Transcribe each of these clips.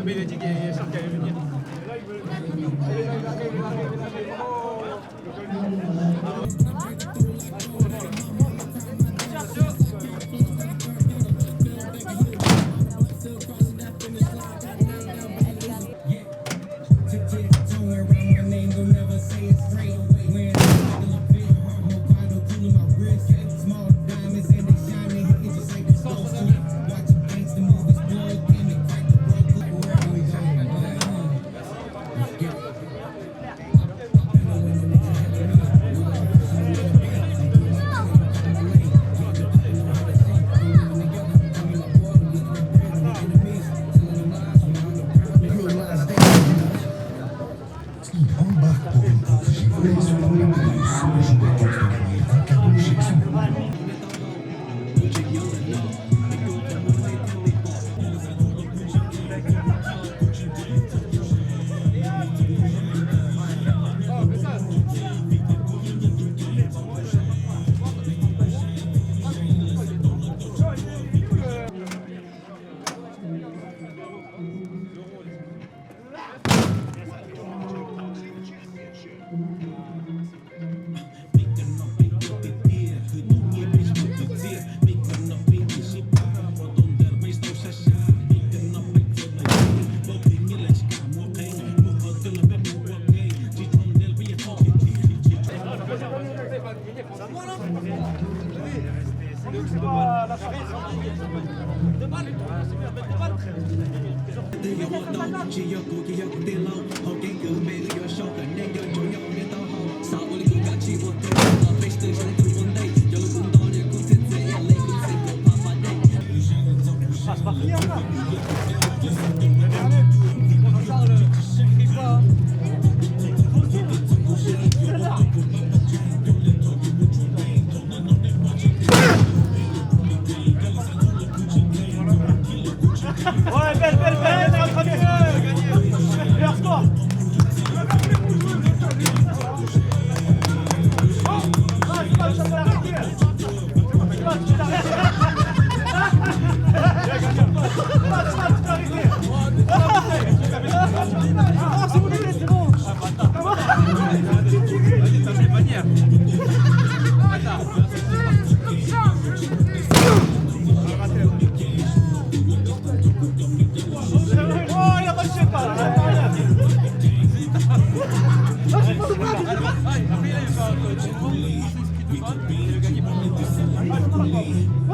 Bây giờ chị kể sắp kể với nhỉ? Chỉ do cuộc chỉ do cuộc tiền lâu họ kén cự mẹ người do sâu cảnh nên do chỗ nhau nên tao hậu sao tôi liền cả chỉ một tên ở face từ trong từ vấn đây cho cũng to nên cũng sẽ dễ lên cũng sẽ có pha đây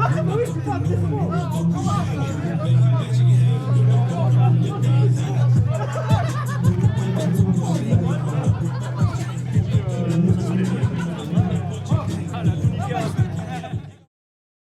Ah, oui, c'est ça, c'est bon.